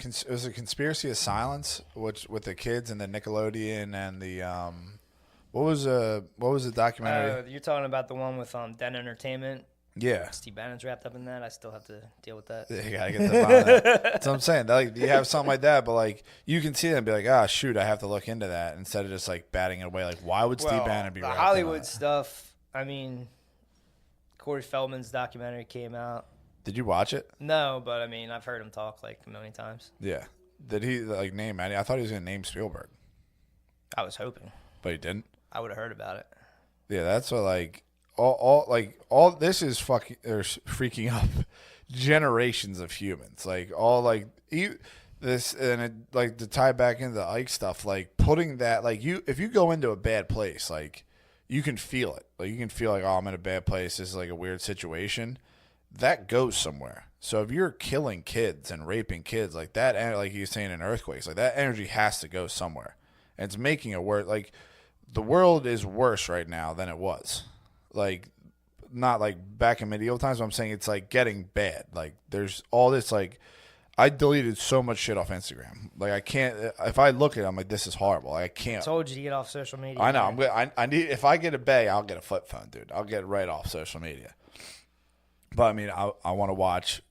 It was a Conspiracy of Silence, which with the kids and the Nickelodeon and the what was the documentary? You're talking about the one with Den Entertainment. Yeah, Steve Bannon's wrapped up in that. I still have to deal with that. Yeah, you gotta get the bottom of that. That's what I'm saying. Like, you have something like that, but like you can see them and be like, ah, shoot, I have to look into that instead of just like batting it away. Like, why would Steve Bannon be the wrapped in Hollywood that? stuff? I mean, Corey Feldman's documentary came out. Did you watch it? No, but I mean, I've heard him talk like a million times. Yeah. Did he like name Eddie? I thought he was gonna name Spielberg. I was hoping, But he didn't. I would have heard about it. Yeah, that's what all this is fucking or freaking up generations of humans. Like all like this and it, like to tie back into the Ike stuff, like putting that like if you go into a bad place, like you can feel it. Like you can feel like, oh, I'm in a bad place. This is like a weird situation. That goes somewhere. So if you're killing kids and raping kids like that, like he's saying in earthquakes, like that energy has to go somewhere. And it's making it worse. Like the world is worse right now than it was. Like not like back in medieval times, but I'm saying it's like getting bad. Like there's all this like I deleted so much shit off Instagram. Like I can't. If I look at it, I'm like, this is horrible. I can't. I told you to get off social media. I know. I need. If I get a bay, I'll get a flip phone, dude. I'll get it right off social media. But I mean, I want to watch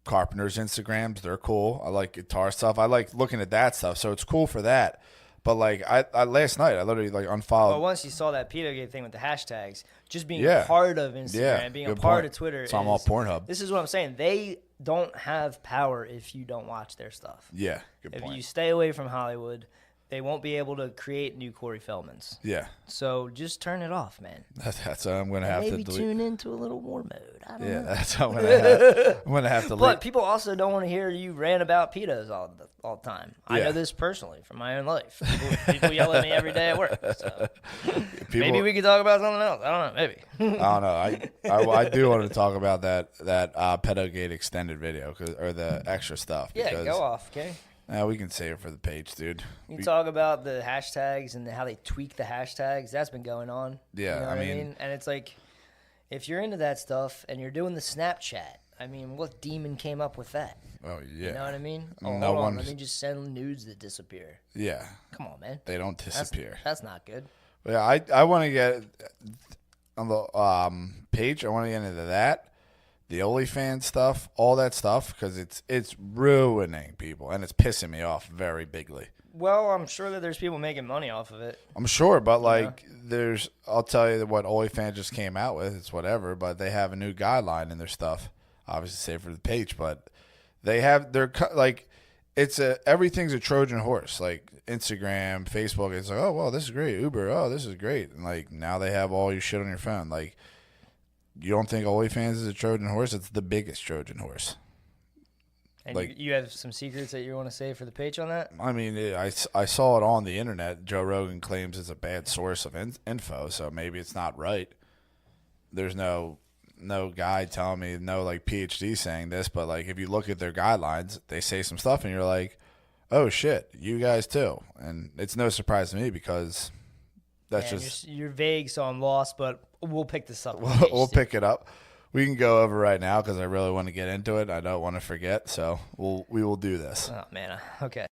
Carpenter's Instagrams. They're cool. I like guitar stuff. I like looking at that stuff. So it's cool for that. But like I last night, I literally like unfollowed. Well, once you saw that Pedogate thing with the hashtags, just being a part of Instagram, being a part of Twitter. So I'm all Pornhub. This is what I'm saying. They don't have power if you don't watch their stuff. Yeah, good point. If you stay away from Hollywood, they won't be able to create new Corey Feldmans. Yeah. So just turn it off, man. That's what I'm going to have to maybe delete. tune into a little war mode. I don't know. That's what I'm going to have. I'm going to have to. But people also don't want to hear you rant about pedos all the time. I know this personally from my own life. People yell at me every day at work. So. Maybe we could talk about something else. I don't know. Maybe. I don't know. I do want to talk about that Pedogate extended video or the extra stuff. Yeah, go off, okay? We can save it for the page, dude. You talk about the hashtags and how they tweak the hashtags. That's been going on. Yeah, you know what I mean? And it's like, if you're into that stuff and you're doing the Snapchat, I mean, what demon came up with that? Oh, yeah. You know what I mean? No hold on, one. let me just send nudes that disappear. Yeah. Come on, man. They don't disappear. That's not good. But yeah, I want to get on the page. I want to get into that. The OnlyFans stuff, all that stuff, because it's ruining people, and it's pissing me off very bigly. Well, I'm sure that there's people making money off of it. I'm sure, but like I'll tell you what OnlyFans just came out with. It's whatever, but they have a new guideline in their stuff. Obviously, save for the page, but everything's a Trojan horse. Like Instagram, Facebook, it's like, oh well, this is great. Uber, oh this is great, and like now they have all your shit on your phone, like. You don't think OnlyFans is a Trojan horse? It's the biggest Trojan horse. And like, you have some secrets that you want to say for the page on that? I mean, I saw it on the internet. Joe Rogan claims it's a bad source of info, so maybe it's not right. There's no guy telling me, no like PhD saying this, but like if you look at their guidelines, they say some stuff and you're like, oh shit, you guys too. And it's no surprise to me because that's you're vague, so I'm lost, but we'll pick this up. We'll pick it up. We can go over right now because I really want to get into it. I don't want to forget, so we will do this. Oh man, okay.